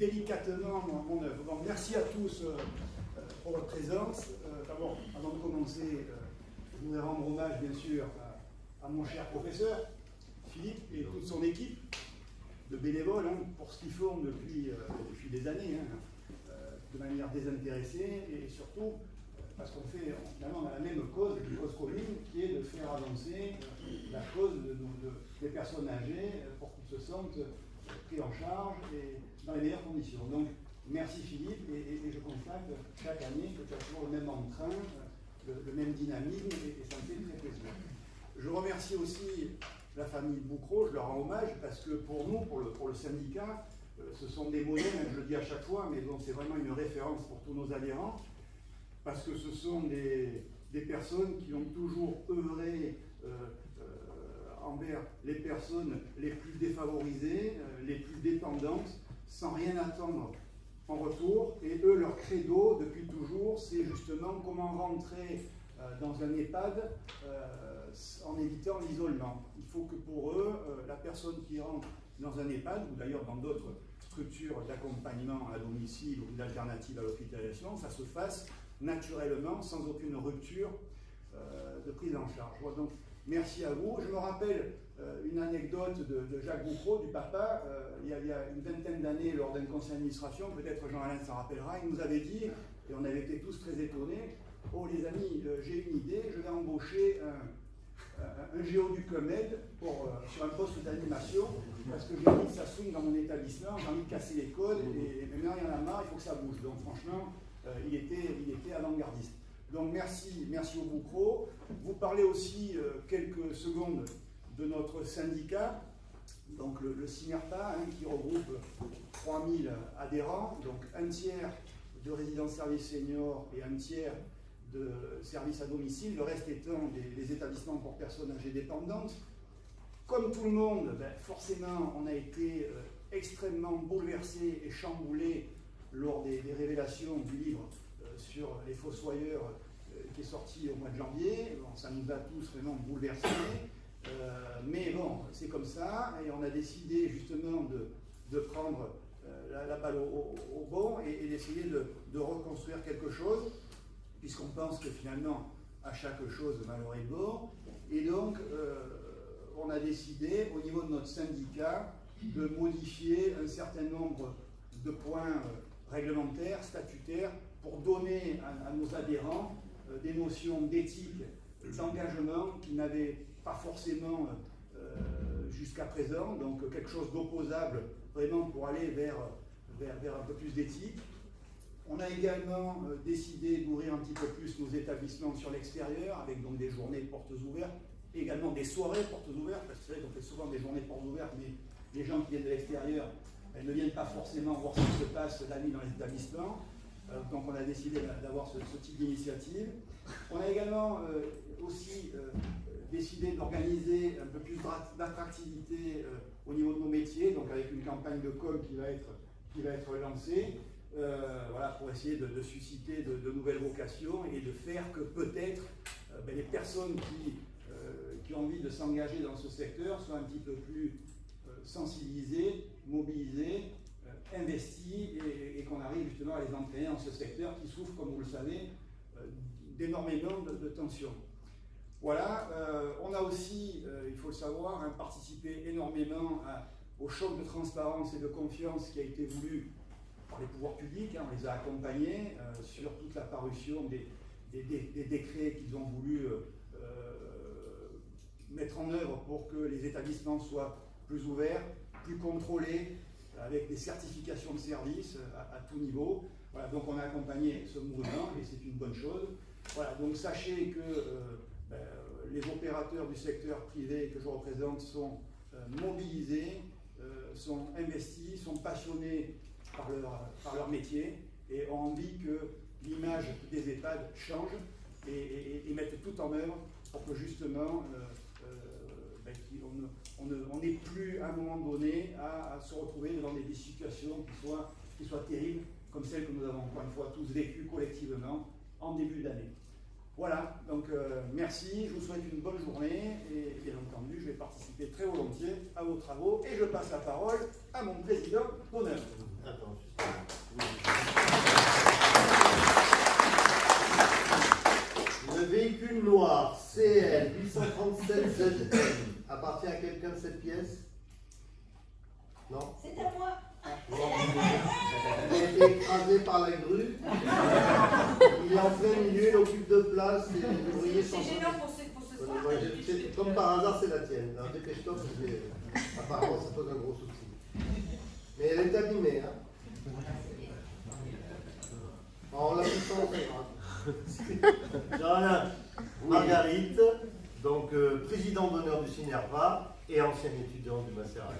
délicatement mon œuvre. Donc, merci à tous pour votre présence. D'abord, avant de commencer, je voudrais rendre hommage, bien sûr, à mon cher professeur, Philippe, et toute son équipe de bénévoles pour ce qu'ils font depuis des années, de manière désintéressée, et surtout parce qu'on fait, finalement, on a la même cause, une cause commune, qui est de faire avancer la cause des personnes âgées pour qu'ils se sentent pris en charge et dans les meilleures conditions. Donc, merci Philippe, et je constate chaque année que tu as toujours le même entrain, le même dynamisme, et ça me fait très plaisir. Je remercie aussi la famille Boucro, je leur rends hommage, parce que pour nous, pour le syndicat, ce sont des modèles, je le dis à chaque fois, mais bon, c'est vraiment une référence pour tous nos adhérents, parce que ce sont des personnes qui ont toujours œuvré envers les personnes les plus défavorisées, les plus dépendantes, sans rien attendre en retour. Et eux, leur credo, depuis toujours, c'est justement comment rentrer dans un EHPAD en évitant l'isolement. Il faut que pour eux, la personne qui rentre dans un EHPAD, ou d'ailleurs dans d'autres structures d'accompagnement à domicile ou d'alternative à l'hospitalisation, ça se fasse naturellement, sans aucune rupture de prise en charge. Voilà, donc, merci à vous. Je me rappelle une anecdote de Jacques Boucro, du papa, il y a une vingtaine d'années, lors d'un conseil d'administration, peut-être Jean-Alain s'en rappellera, il nous avait dit, et on avait été tous très étonnés, « Oh les amis, j'ai une idée, je vais embaucher un géo du COMED sur un poste d'animation, parce que j'ai envie que ça swing dans mon établissement, j'ai envie de casser les codes, et maintenant il y en a marre, il faut que ça bouge. » Donc franchement, il était avant-gardiste. Donc merci au Boucro. Vous parlez aussi quelques secondes de notre syndicat, donc le CINERPA, qui regroupe 3000 adhérents, donc un tiers de résidence service senior et un tiers de services à domicile, le reste étant des établissements pour personnes âgées dépendantes. Comme tout le monde, forcément, on a été extrêmement bouleversé et chamboulé lors des révélations du livre sur les fossoyeurs qui est sorti au mois de janvier. Bon, ça nous a tous vraiment bouleversés. Mais bon, c'est comme ça, et on a décidé justement de prendre la balle au bon et d'essayer de reconstruire quelque chose, puisqu'on pense que finalement, à chaque chose, malheur est bon. Et donc, on a décidé, au niveau de notre syndicat, de modifier un certain nombre de points réglementaires, statutaires, pour donner à nos adhérents des notions d'éthique, d'engagement qu'ils n'avaient pas forcément jusqu'à présent, donc quelque chose d'opposable vraiment pour aller vers un peu plus d'éthique. On a également décidé d'ouvrir un petit peu plus nos établissements sur l'extérieur, avec donc des journées portes ouvertes, également des soirées portes ouvertes, parce que c'est vrai qu'on fait souvent des journées portes ouvertes, mais les gens qui viennent de l'extérieur ne viennent pas forcément voir ce qui se passe la nuit dans les établissements. Donc on a décidé d'avoir ce type d'initiative. On a également aussi décidé d'organiser un peu plus d'attractivité au niveau de nos métiers, donc avec une campagne de com qui va être lancée, voilà, pour essayer de susciter de nouvelles vocations et de faire que peut-être les personnes qui ont envie de s'engager dans ce secteur soient un petit peu plus sensibilisées, mobilisées, investis, et qu'on arrive justement à les entraîner dans ce secteur qui souffre, comme vous le savez, d'énormément de tensions. Voilà, on a aussi, il faut le savoir, participé énormément au choc de transparence et de confiance qui a été voulu par les pouvoirs publics. On les a accompagnés sur toute la parution des décrets qu'ils ont voulu mettre en œuvre pour que les établissements soient plus ouverts, plus contrôlés, avec des certifications de services à tout niveau. Voilà, donc on a accompagné ce mouvement et c'est une bonne chose. Voilà, donc sachez que les opérateurs du secteur privé que je représente sont mobilisés, sont investis, sont passionnés par leur métier et ont envie que l'image des EHPAD change et mettent tout en œuvre pour que justement on n'ait plus à un moment donné à se retrouver devant des situations qui soient terribles, comme celles que nous avons encore une fois tous vécues collectivement en début d'année. Voilà, donc merci, je vous souhaite une bonne journée et bien entendu je vais participer très volontiers à vos travaux et je passe la parole à mon président d'honneur. Attends, Cette appartient à quelqu'un de cette pièce? Non? C'est à moi. Il a été écrasé par la grue. Il est en plein milieu, il occupe deux places. Et les ouvriers sont... C'est gênant pour ce soir. Comme par hasard, c'est la tienne. Alors, dépêche-toi, parce que apparemment, ça pose un gros souci. Mais elle est abîmée, hein. On l'a plus en grave. Marguerite, donc président d'honneur du CINERVA et ancienne étudiante du Macérat.